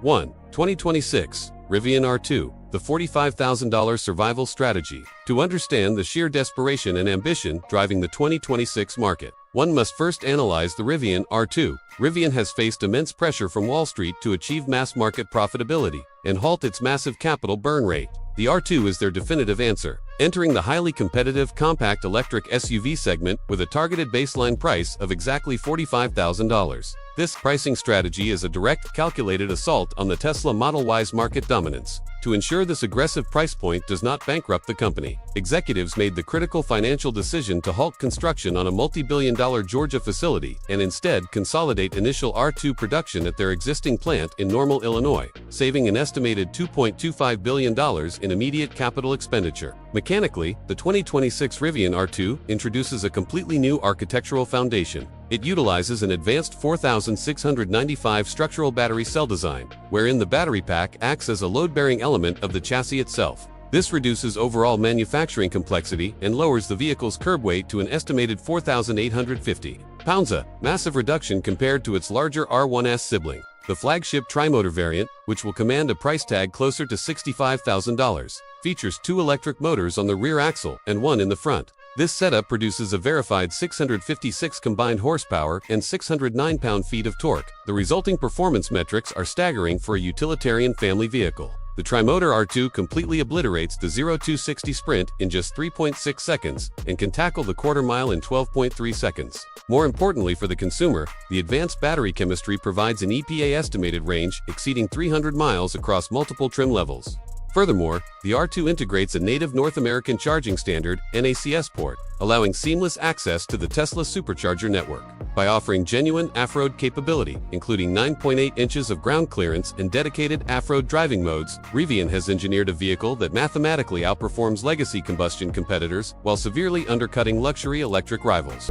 1. 2026 Rivian R2, the $45,000 survival strategy. To understand the sheer desperation and ambition driving the 2026 market, one must first analyze the Rivian R2. Rivian has faced immense pressure from Wall Street to achieve mass market profitability and halt its massive capital burn rate. The R2 is their definitive answer, entering the highly competitive compact electric SUV segment with a targeted baseline price of exactly $45,000. This pricing strategy is a direct, calculated assault on the Tesla Model Y's market dominance. To ensure this aggressive price point does not bankrupt the company, executives made the critical financial decision to halt construction on a multi-billion-dollar Georgia facility and instead consolidate initial R2 production at their existing plant in Normal, Illinois, saving an estimated $2.25 billion in immediate capital expenditure. Mechanically, the 2026 Rivian R2 introduces a completely new architectural foundation. It utilizes an advanced 4695 structural battery cell design, wherein the battery pack acts as a load-bearing element of the chassis itself. This reduces overall manufacturing complexity and lowers the vehicle's curb weight to an estimated 4,850 pounds, a massive reduction compared to its larger R1S sibling. The flagship tri-motor variant, which will command a price tag closer to $65,000, features 2 electric motors on the rear axle and 1 in the front. This setup produces a verified 656 combined horsepower and 609 pound-feet of torque. The resulting performance metrics are staggering for a utilitarian family vehicle. The tri-motor R2 completely obliterates the 0-60 sprint in just 3.6 seconds and can tackle the quarter mile in 12.3 seconds. More importantly for the consumer, the advanced battery chemistry provides an EPA estimated range exceeding 300 miles across multiple trim levels. Furthermore, the R2 integrates a native North American charging standard (NACS) port, allowing seamless access to the Tesla supercharger network. By offering genuine off-road capability, including 9.8 inches of ground clearance and dedicated off-road driving modes, Rivian has engineered a vehicle that mathematically outperforms legacy combustion competitors while severely undercutting luxury electric rivals.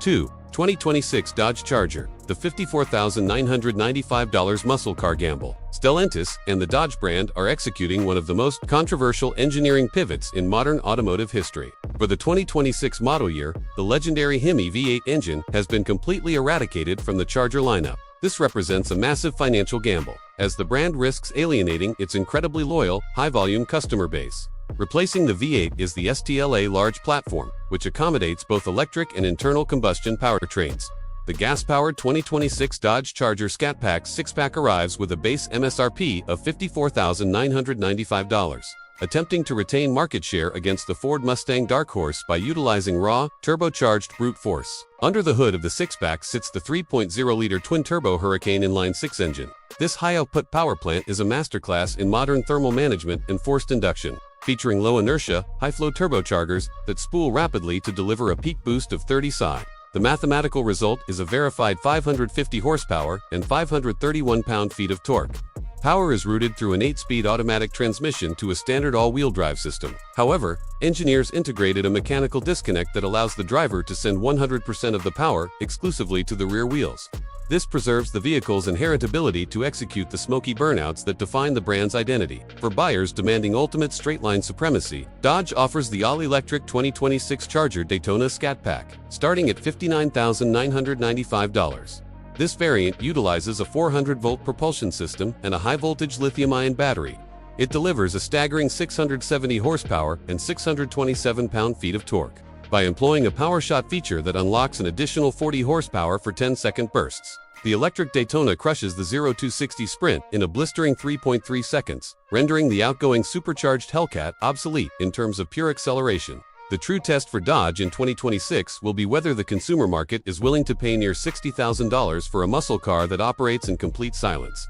2. 2026 Dodge Charger, the $54,995 muscle car gamble. Stellantis and the Dodge brand are executing one of the most controversial engineering pivots in modern automotive history. For the 2026 model year, the legendary Hemi V8 engine has been completely eradicated from the Charger lineup. This represents a massive financial gamble, as the brand risks alienating its incredibly loyal, high-volume customer base. Replacing the V8 is the STLA large platform, which accommodates both electric and internal combustion powertrains. The gas-powered 2026 Dodge Charger SIXPACK arrives with a base MSRP of $54,995, attempting to retain market share against the Ford Mustang Dark Horse by utilizing raw, turbocharged brute force. Under the hood of the SIXPACK sits the 3.0-liter twin-turbo Hurricane inline-6 engine. This high-output power plant is a masterclass in modern thermal management and forced induction, featuring low-inertia, high-flow turbochargers that spool rapidly to deliver a peak boost of 30 psi. The mathematical result is a verified 550 horsepower and 531 pound-feet of torque. Power is routed through an 8-speed automatic transmission to a standard all-wheel drive system. However, engineers integrated a mechanical disconnect that allows the driver to send 100% of the power exclusively to the rear wheels. This preserves the vehicle's inherent ability to execute the smoky burnouts that define the brand's identity. For buyers demanding ultimate straight-line supremacy, Dodge offers the all-electric 2026 Charger Daytona Scat Pack, starting at $59,995. This variant utilizes a 400-volt propulsion system and a high-voltage lithium-ion battery. It delivers a staggering 670 horsepower and 627 pound-feet of torque, by employing a PowerShot feature that unlocks an additional 40 horsepower for 10-second bursts. The electric Daytona crushes the 0-60 sprint in a blistering 3.3 seconds, rendering the outgoing supercharged Hellcat obsolete in terms of pure acceleration. The true test for Dodge in 2026 will be whether the consumer market is willing to pay near $60,000 for a muscle car that operates in complete silence.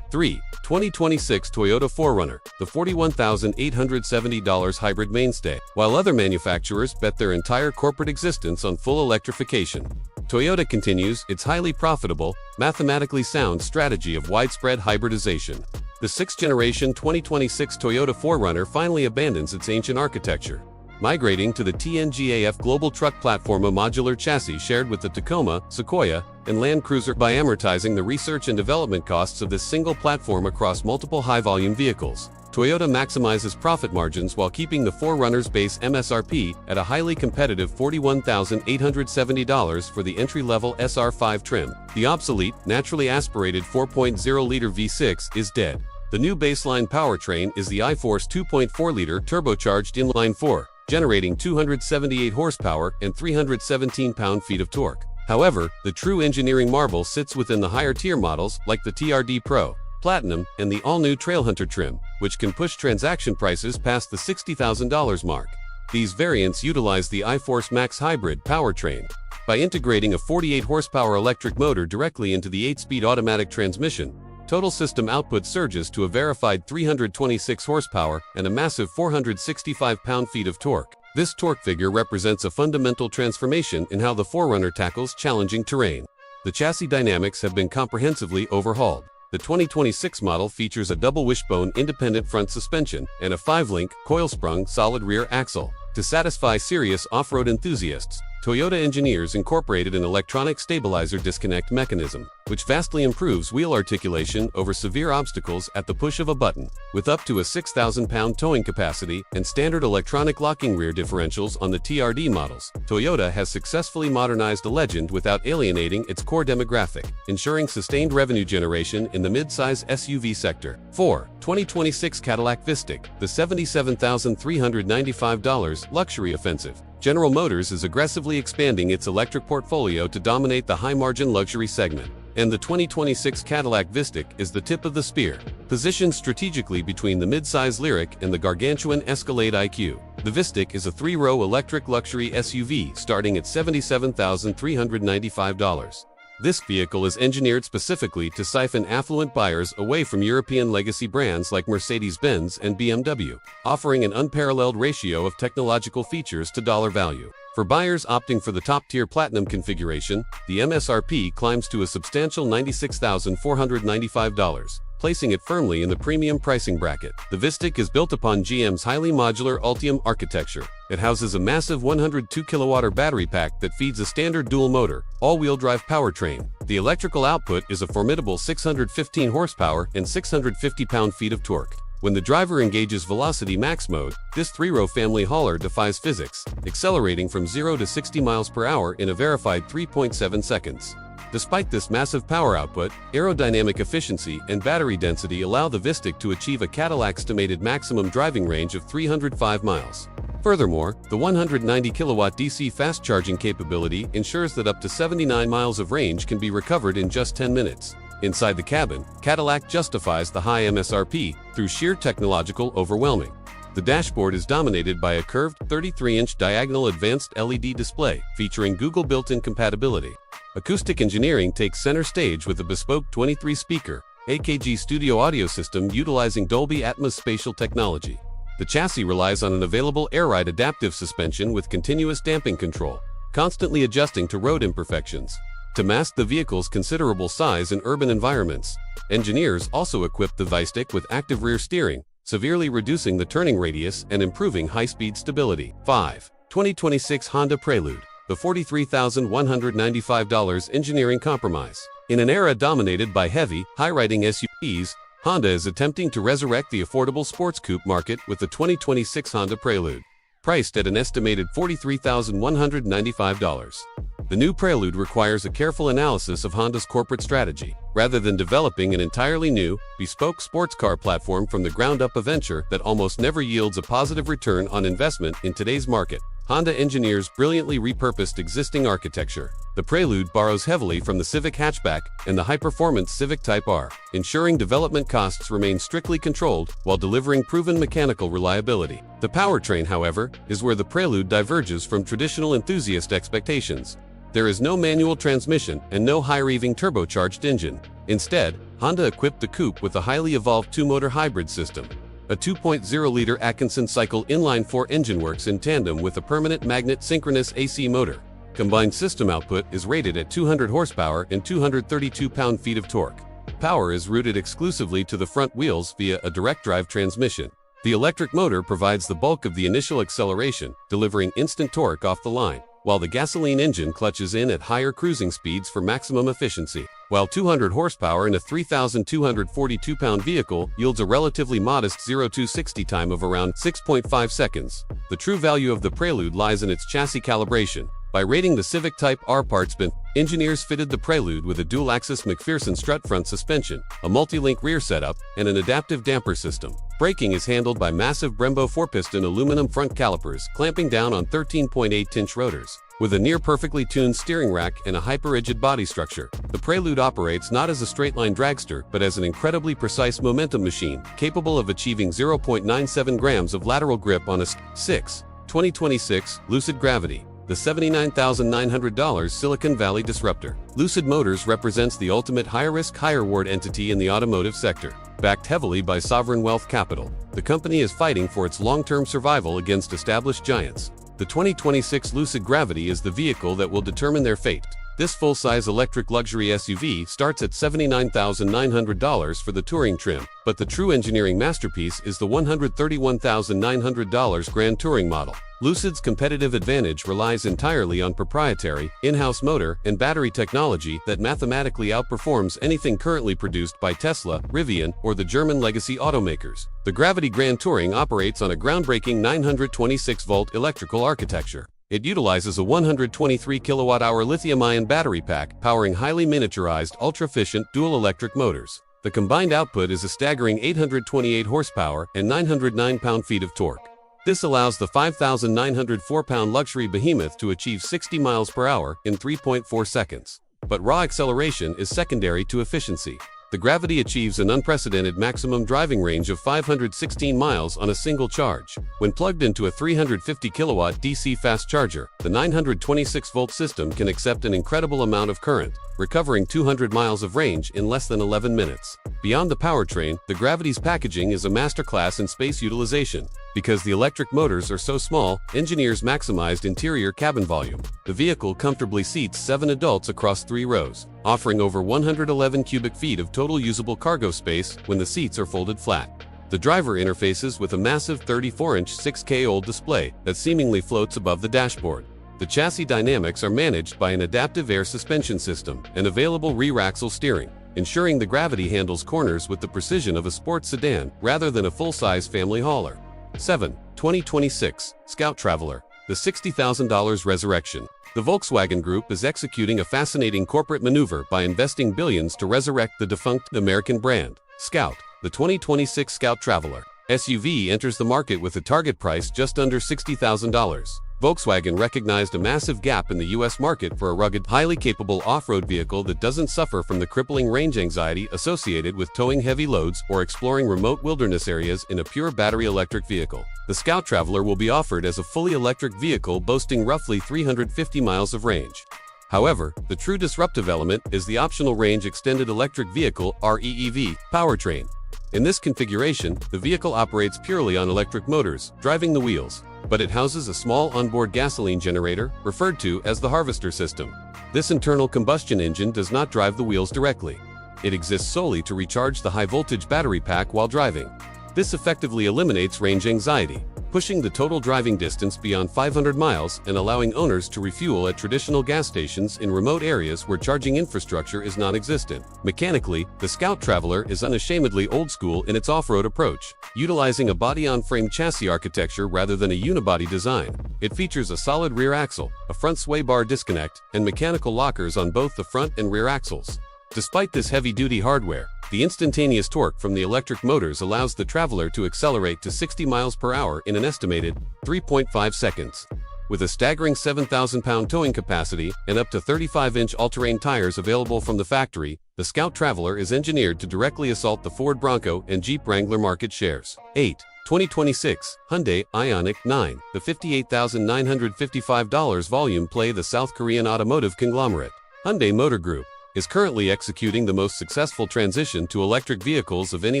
3. 2026 Toyota 4Runner, the $41,870 hybrid mainstay. While other manufacturers bet their entire corporate existence on full electrification, Toyota continues its highly profitable, mathematically sound strategy of widespread hybridization. The 6th-generation 2026 Toyota 4Runner finally abandons its ancient architecture, migrating to the TNGAF Global Truck Platform, a modular chassis shared with the Tacoma, Sequoia, and Land Cruiser, by amortizing the research and development costs of this single platform across multiple high-volume vehicles. Toyota maximizes profit margins while keeping the 4Runner's base MSRP at a highly competitive $41,870 for the entry-level SR5 trim. The obsolete, naturally aspirated 4.0-liter V6 is dead. The new baseline powertrain is the iForce 2.4-liter turbocharged inline-4, generating 278 horsepower and 317 pound-feet of torque. However, the true engineering marvel sits within the higher-tier models like the TRD Pro, Platinum, and the all-new Trailhunter trim, which can push transaction prices past the $60,000 mark. These variants utilize the iForce Max Hybrid powertrain. By integrating a 48-horsepower electric motor directly into the 8-speed automatic transmission, total system output surges to a verified 326 horsepower and a massive 465 pound-feet of torque. This torque figure represents a fundamental transformation in how the 4Runner tackles challenging terrain. The chassis dynamics have been comprehensively overhauled. The 2026 model features a double wishbone independent front suspension and a 5-link, coil-sprung solid rear axle. To satisfy serious off-road enthusiasts, Toyota engineers incorporated an electronic stabilizer disconnect mechanism, which vastly improves wheel articulation over severe obstacles at the push of a button. With up to a 6,000-pound towing capacity and standard electronic locking rear differentials on the TRD models, Toyota has successfully modernized a legend without alienating its core demographic, ensuring sustained revenue generation in the mid-size SUV sector. 4. 2026 Cadillac Vistiq, the $77,395 luxury offensive. General Motors is aggressively expanding its electric portfolio to dominate the high-margin luxury segment, and the 2026 Cadillac Vistiq is the tip of the spear. Positioned strategically between the mid-size Lyriq and the gargantuan Escalade IQ, the Vistiq is a 3-row electric luxury SUV starting at $77,395. This vehicle is engineered specifically to siphon affluent buyers away from European legacy brands like Mercedes-Benz and BMW, offering an unparalleled ratio of technological features to dollar value. For buyers opting for the top-tier Platinum configuration, the MSRP climbs to a substantial $96,495, placing it firmly in the premium pricing bracket. The Vistiq is built upon GM's highly modular Ultium architecture. It houses a massive 102-kilowatt battery pack that feeds a standard dual-motor, all-wheel drive powertrain. The electrical output is a formidable 615 horsepower and 650 pound-feet of torque. When the driver engages Velocity Max mode, this 3-row family hauler defies physics, accelerating from 0 to 60 miles per hour in a verified 3.7 seconds. Despite this massive power output, aerodynamic efficiency and battery density allow the Vistiq to achieve a Cadillac-estimated maximum driving range of 305 miles. Furthermore, the 190-kilowatt DC fast charging capability ensures that up to 79 miles of range can be recovered in just 10 minutes. Inside the cabin, Cadillac justifies the high MSRP through sheer technological overwhelming. The dashboard is dominated by a curved 33-inch diagonal advanced LED display featuring Google built-in compatibility. Acoustic engineering takes center stage with a bespoke 23-speaker, AKG studio audio system utilizing Dolby Atmos spatial technology. The chassis relies on an available air-ride adaptive suspension with continuous damping control, constantly adjusting to road imperfections. To mask the vehicle's considerable size in urban environments, engineers also equipped the Vistiq with active rear steering, severely reducing the turning radius and improving high-speed stability. 5. 2026 Honda Prelude, the $43,195 engineering compromise. In an era dominated by heavy, high-riding SUVs, Honda is attempting to resurrect the affordable sports coupe market with the 2026 Honda Prelude, priced at an estimated $43,195. The new Prelude requires a careful analysis of Honda's corporate strategy. Rather than developing an entirely new, bespoke sports car platform from the ground up, a venture that almost never yields a positive return on investment in today's market, Honda engineers brilliantly repurposed existing architecture. The Prelude borrows heavily from the Civic hatchback and the high-performance Civic Type R, ensuring development costs remain strictly controlled while delivering proven mechanical reliability. The powertrain, however, is where the Prelude diverges from traditional enthusiast expectations. There is no manual transmission and no high-revving turbocharged engine. Instead, Honda equipped the coupe with a highly evolved 2-motor hybrid system. A 2.0-liter Atkinson cycle inline-4 engine works in tandem with a permanent magnet synchronous AC motor. Combined system output is rated at 200 horsepower and 232 pound-feet of torque. Power is routed exclusively to the front wheels via a direct-drive transmission. The electric motor provides the bulk of the initial acceleration, delivering instant torque off the line, while the gasoline engine clutches in at higher cruising speeds for maximum efficiency. while 200 horsepower in a 3,242-pound vehicle yields a relatively modest 0-60 time of around 6.5 seconds. The true value of the Prelude lies in its chassis calibration. By rating the Civic Type R parts bin, engineers fitted the Prelude with a dual-axis McPherson strut front suspension, a multi-link rear setup, and an adaptive damper system. Braking is handled by massive Brembo 4-piston aluminum front calipers clamping down on 13.8-inch rotors. With a near-perfectly tuned steering rack and a hyper-rigid body structure, the Prelude operates not as a straight-line dragster but as an incredibly precise momentum machine, capable of achieving 0.97 grams of lateral grip on a 2026 Lucid Gravity, the $79,900 Silicon Valley disruptor. Lucid Motors represents the ultimate high-risk, high-reward entity in the automotive sector. Backed heavily by sovereign wealth capital, the company is fighting for its long-term survival against established giants. The 2026 Lucid Gravity is the vehicle that will determine their fate. This full-size electric luxury SUV starts at $79,900 for the touring trim, but the true engineering masterpiece is the $131,900 Grand Touring model. Lucid's competitive advantage relies entirely on proprietary, in-house motor and battery technology that mathematically outperforms anything currently produced by Tesla, Rivian, or the German legacy automakers. The Gravity Grand Touring operates on a groundbreaking 926-volt electrical architecture. It utilizes a 123 kilowatt-hour lithium-ion battery pack powering highly miniaturized, ultra-efficient dual-electric motors. The combined output is a staggering 828 horsepower and 909 pound-feet of torque. This allows the 5,904-pound luxury behemoth to achieve 60 miles per hour in 3.4 seconds. But raw acceleration is secondary to efficiency. The Gravity achieves an unprecedented maximum driving range of 516 miles on a single charge. When plugged into a 350 kilowatt DC fast charger, the 926-volt system can accept an incredible amount of current, recovering 200 miles of range in less than 11 minutes. Beyond the powertrain, the Gravity's packaging is a masterclass in space utilization. Because the electric motors are so small, engineers maximized interior cabin volume. The vehicle comfortably seats 7 adults across 3 rows, offering over 111 cubic feet of total usable cargo space when the seats are folded flat. The driver interfaces with a massive 34-inch 6K OLED display that seemingly floats above the dashboard. The chassis dynamics are managed by an adaptive air suspension system and available rear axle steering, ensuring the Gravity handles corners with the precision of a sports sedan rather than a full-size family hauler. 7. 2026 Scout Traveler, the $60,000 resurrection. The Volkswagen Group is executing a fascinating corporate maneuver by investing billions to resurrect the defunct American brand. Scout, the 2026 Scout Traveler SUV enters the market with a target price just under $60,000. Volkswagen recognized a massive gap in the U.S. market for a rugged, highly capable off-road vehicle that doesn't suffer from the crippling range anxiety associated with towing heavy loads or exploring remote wilderness areas in a pure battery electric vehicle. The Scout Traveler will be offered as a fully electric vehicle boasting roughly 350 miles of range. However, the true disruptive element is the optional range extended electric vehicle REEV powertrain. In this configuration, the vehicle operates purely on electric motors, driving the wheels, but it houses a small onboard gasoline generator, referred to as the harvester system. This internal combustion engine does not drive the wheels directly. It exists solely to recharge the high-voltage battery pack while driving. This effectively eliminates range anxiety, pushing the total driving distance beyond 500 miles and allowing owners to refuel at traditional gas stations in remote areas where charging infrastructure is non-existent. Mechanically, the Scout Traveler is unashamedly old-school in its off-road approach, utilizing a body-on-frame chassis architecture rather than a unibody design. It features a solid rear axle, a front sway bar disconnect, and mechanical lockers on both the front and rear axles. Despite this heavy-duty hardware, the instantaneous torque from the electric motors allows the Traveler to accelerate to 60 miles per hour in an estimated 3.5 seconds. With a staggering 7,000-pound towing capacity and up to 35-inch all-terrain tires available from the factory, the Scout Traveler is engineered to directly assault the Ford Bronco and Jeep Wrangler market shares. 8. 2026 Hyundai Ioniq 9, the $58,955 volume play. The South Korean automotive conglomerate Hyundai Motor Group is currently executing the most successful transition to electric vehicles of any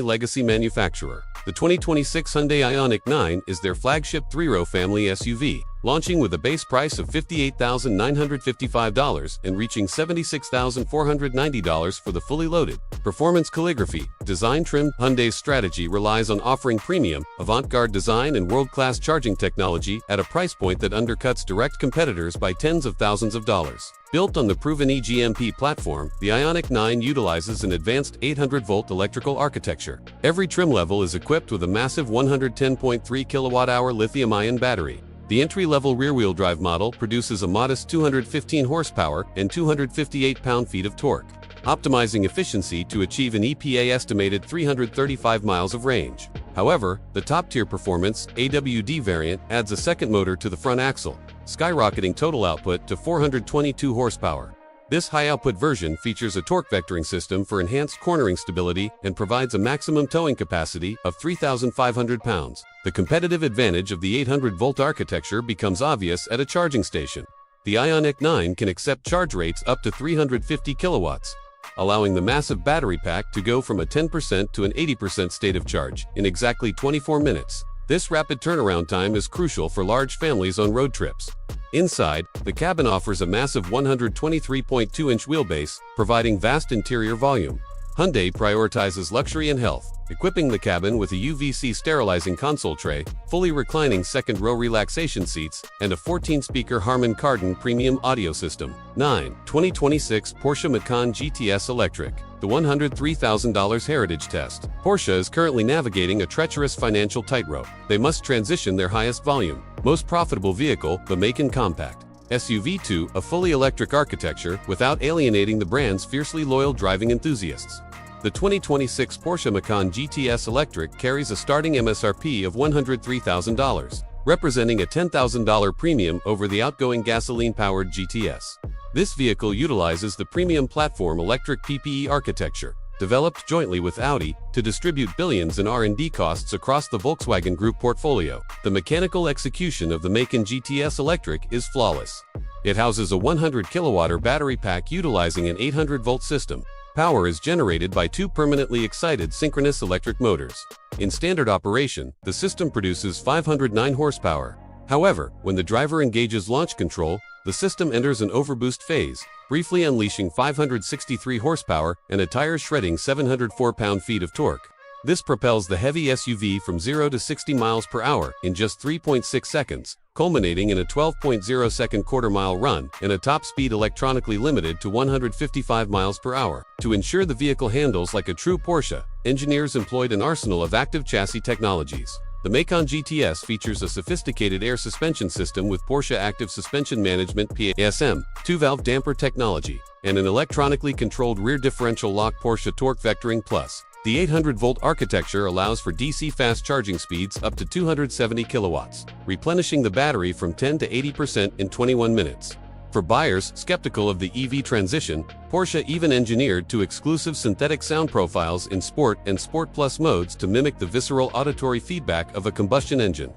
legacy manufacturer. The 2026 Hyundai Ioniq 9 is their flagship 3-row family SUV, launching with a base price of $58,955 and reaching $76,490 for the fully loaded. Performance calligraphy, design trim. Hyundai's strategy relies on offering premium, avant-garde design and world-class charging technology at a price point that undercuts direct competitors by tens of thousands of dollars. Built on the proven EGMP platform, the Ioniq 9 utilizes an advanced 800-volt electrical architecture. Every trim level is equipped with a massive 110.3 kWh lithium-ion battery. The entry-level rear-wheel drive model produces a modest 215 horsepower and 258 pound-feet of torque, optimizing efficiency to achieve an EPA-estimated 335 miles of range. However, the top-tier performance AWD variant adds a second motor to the front axle, skyrocketing total output to 422 horsepower. This high-output version features a torque vectoring system for enhanced cornering stability and provides a maximum towing capacity of 3,500 pounds. The competitive advantage of the 800-volt architecture becomes obvious at a charging station. The Ioniq 9 can accept charge rates up to 350 kilowatts, allowing the massive battery pack to go from a 10% to an 80% state of charge in exactly 24 minutes. This rapid turnaround time is crucial for large families on road trips. Inside, the cabin offers a massive 123.2-inch wheelbase, providing vast interior volume. Hyundai prioritizes luxury and health, equipping the cabin with a UVC sterilizing console tray, fully reclining second-row relaxation seats, and a 14-speaker Harman Kardon premium audio system. 9. 2026 Porsche Macan GTS Electric. The $103,000 heritage test. Porsche is currently navigating a treacherous financial tightrope. They must transition their highest volume, most profitable vehicle, the Macan Compact SUV, to a fully electric architecture without alienating the brand's fiercely loyal driving enthusiasts. The 2026 Porsche Macan GTS Electric carries a starting MSRP of $103,000, representing a $10,000 premium over the outgoing gasoline-powered GTS. This vehicle utilizes the premium platform electric PPE architecture, developed jointly with Audi, to distribute billions in R&D costs across the Volkswagen Group portfolio. The mechanical execution of the Macan GTS Electric is flawless. It houses a 100 kWh battery pack utilizing an 800-volt system. Power is generated by two permanently excited synchronous electric motors. In standard operation, the system produces 509 horsepower. However, when the driver engages launch control, the system enters an overboost phase, briefly unleashing 563 horsepower and a tire-shredding 704 pound-feet of torque. This propels the heavy SUV from 0 to 60 miles per hour in just 3.6 seconds, culminating in a 12.0-second quarter-mile run and a top speed electronically limited to 155 miles per hour. To ensure the vehicle handles like a true Porsche, engineers employed an arsenal of active chassis technologies. The Macan GTS features a sophisticated air suspension system with Porsche Active Suspension Management (PASM), two-valve damper technology, and an electronically controlled rear differential lock. Porsche Torque Vectoring Plus. The 800-volt architecture allows for DC fast charging speeds up to 270 kilowatts, replenishing the battery from 10 to 80% in 21 minutes. For buyers skeptical of the EV transition, Porsche even engineered two exclusive synthetic sound profiles in Sport and Sport Plus modes to mimic the visceral auditory feedback of a combustion engine.